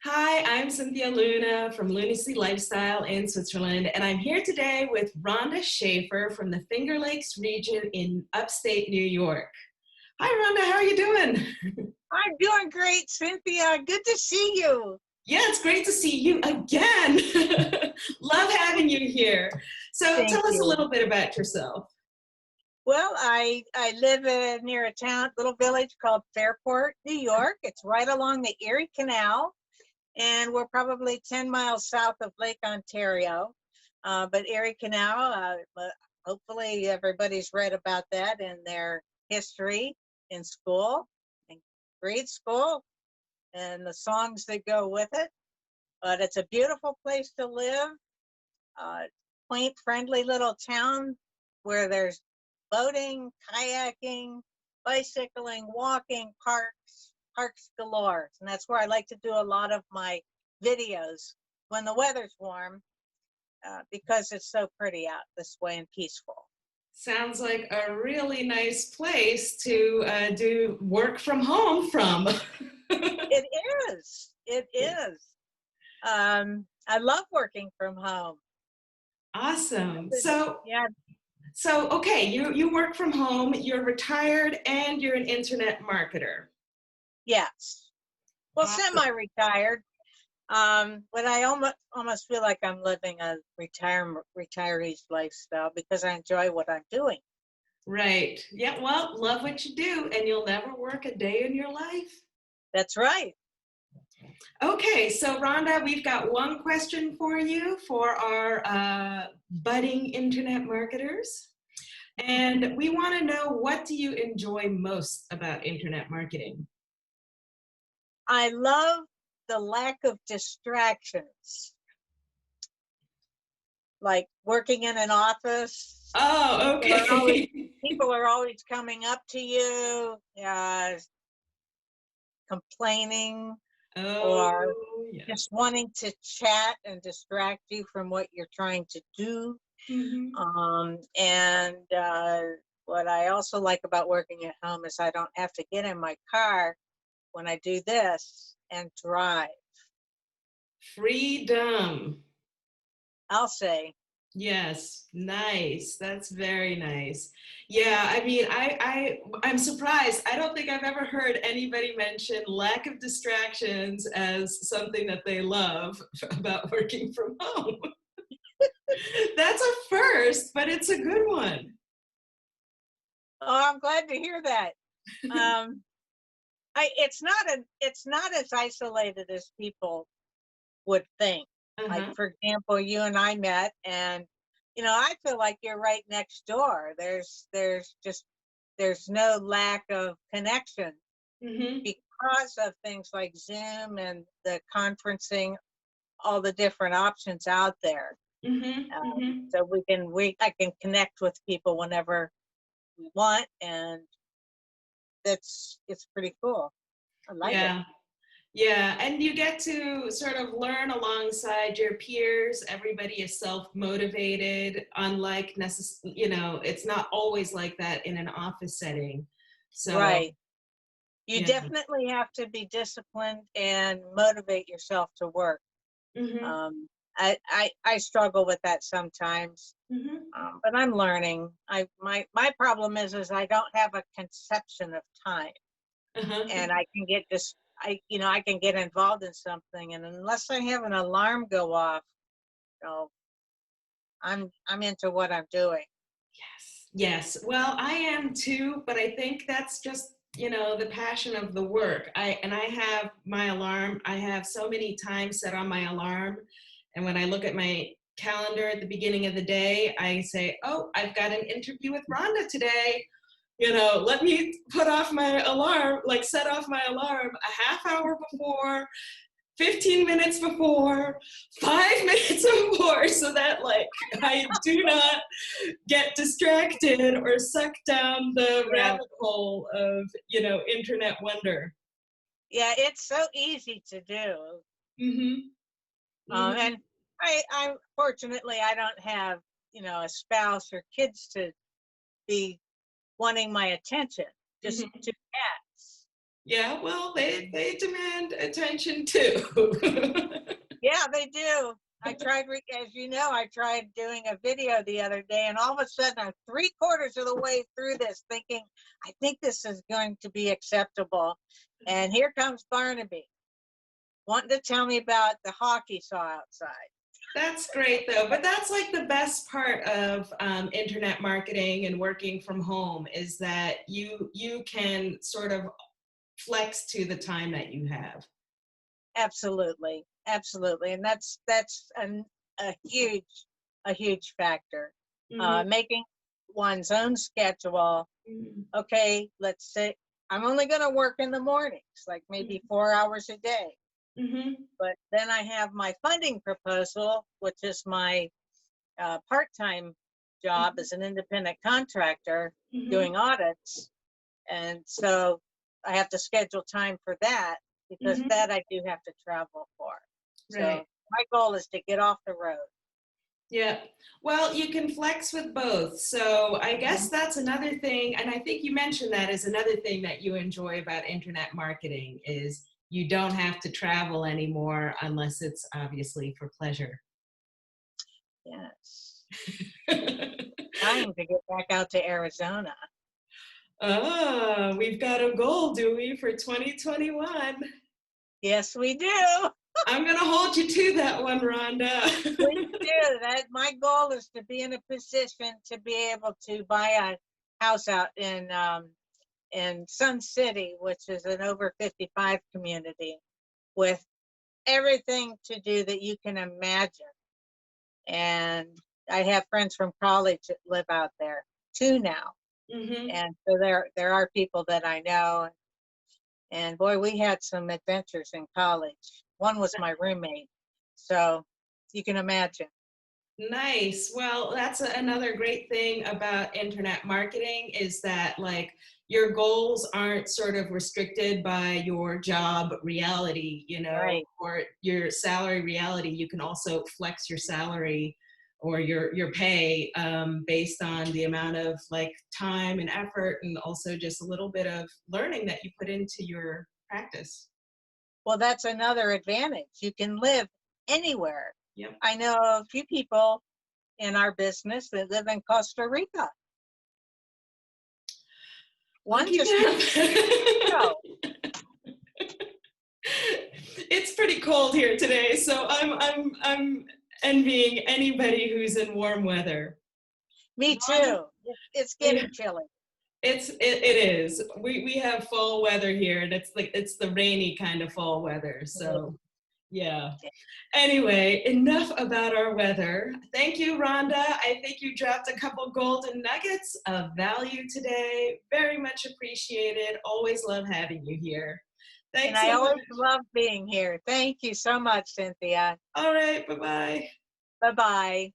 Hi, I'm Cynthia Luna from Lunacy Lifestyle in Switzerland, and I'm here today with Rhonda Shaffer from the Finger Lakes region in upstate New York. Hi, Rhonda, how are you doing? I'm doing great, Cynthia. Good to see you. Yeah, it's great to see you again. Love having you here. So Thank tell us a you. little bit about yourself. Well, I live near a town, little village called Fairport, New York. It's right along the Erie Canal, and we're probably 10 miles south of Lake Ontario. But Erie Canal, hopefully everybody's read about that in their history in school, in grade school, and the songs that go with it. But it's a beautiful place to live. uh, Quaint, friendly little town where there's boating, kayaking, bicycling, walking, parks galore. And that's where I like to do a lot of my videos when the weather's warm, because it's so pretty out this way and peaceful. Sounds like a really nice place to do work from home from. It is. It is. I love working from home. Awesome. Yeah. Okay, you work from home, you're retired, and you're an internet marketer. Yes. Well, Awesome. semi-retired. But I almost feel like I'm living a retiree's lifestyle because I enjoy what I'm doing. Right. Yeah, well, love what you do, and you'll never work a day in your life. That's right. Okay, so Rhonda, we've got one question for you for our budding internet marketers. And we want to know, what do you enjoy most about internet marketing? I love the lack of distractions, like working in an office. Oh, People are always okay. people are always coming up to you, complaining or Oh, yes. just wanting to chat and distract you from what you're trying to do. Mm-hmm. And what I also like about working at home is I don't have to get in my car when I do this and drive. Freedom. I'll say. Yes, nice. That's very nice. Yeah, I mean, I'm surprised. I don't think I've ever heard anybody mention lack of distractions as something that they love about working from home. That's a first, but it's a good one. Oh, I'm glad to hear that. Um, it's not as isolated as people would think. Like, Uh-huh. for example, you and I met, and I feel like you're right next door. There's no lack of connection Mm-hmm. because of things like Zoom and the conferencing, all the different options out there. Mm-hmm. Mm-hmm. So I can connect with people whenever we want, and it's pretty cool. I like it. Yeah. Yeah, and you get to sort of learn alongside your peers. Everybody is self-motivated, unlike it's not always like that in an office setting. So, Right. You yeah. definitely have to be disciplined and motivate yourself to work. Mm-hmm. I struggle with that sometimes, Mm-hmm. but I'm learning. My problem is I don't have a conception of time, Uh-huh. and I can get just I can get involved in something, and unless I have an alarm go off, you know, I'm into what I'm doing. Yes. Yes. Well, I am too, but I think that's just, the passion of the work. I have my alarm. I have so many times set on my alarm. And when I look at my calendar at the beginning of the day, I say, "Oh, I've got an interview with Rhonda today. Let me put off my alarm, like set off my alarm a half hour before, 15 minutes before, 5 minutes before, so that I do not get distracted or sucked down the Yeah, rabbit hole of, internet wonder." yeah, it's so easy to do. Mm-hmm. Mm-hmm. And I fortunately I don't have a spouse or kids to be wanting my attention. Just Mm-hmm. two cats. Yeah, well, they demand attention too. Yeah, they do. I tried, as you know, I tried doing a video the other day, and all of a sudden I'm 3/4 of the way through this thinking, I think this is going to be acceptable. And here comes Barnaby wanting to tell me about the hawk he saw outside. That's great though, but that's like the best part of internet marketing and working from home is that you can sort of flex to the time that you have. Absolutely, absolutely, and a huge factor. Mhm, Making one's own schedule. mhm, Okay, let's say I'm only going to work in the mornings, like maybe 4 hours a day. mhm, But then I have my funding proposal, which is my part-time job mhm, as an independent contractor mhm, doing audits. And so I have to schedule time for that because mhm. that I do have to travel for. Right. So my goal is to get off the road. Yeah. Well, you can flex with both. So I guess Mhm. that's another thing. And I think you mentioned that is another thing that you enjoy about internet marketing is you don't have to travel anymore unless it's obviously for pleasure. Yes. Trying to get back out to Arizona. Ah, we've got a goal, do we, for 2021? Yes, we do. I'm going to hold you to that one, Rhonda. Please do. That my goal is to be in a position to be able to buy a house out in Sun City, which is an over 55 community, with everything to do that you can imagine. And I have friends from college that live out there too now. Hmm. And so there are people that I know. And boy, we had some adventures in college. One was my roommate. So you can imagine. Nice. Well, that's another great thing about internet marketing is that like your goals aren't sort of restricted by your job reality, Right. or your salary reality. You can also flex your salary or your pay based on the amount of like time and effort and also just a little bit of learning that you put into your practice. Well, that's another advantage. You can live anywhere. Yep. I know a few people in our business that live in Costa Rica. One Lucky just them. no, It's pretty cold here today, so I'm envying anybody who's in warm weather. me Rhonda, too. It's yeah, getting chilly. it is. We have fall weather here, and it's the rainy kind of fall weather. Mhm. So yeah. Anyway, enough about our weather. Thank you, Rhonda. I think you dropped a couple golden nuggets of value today. Very much appreciated. Always love having you here. And Thanks I so much. always love being here. Thank you so much, Cynthia. All right, bye-bye. Bye bye.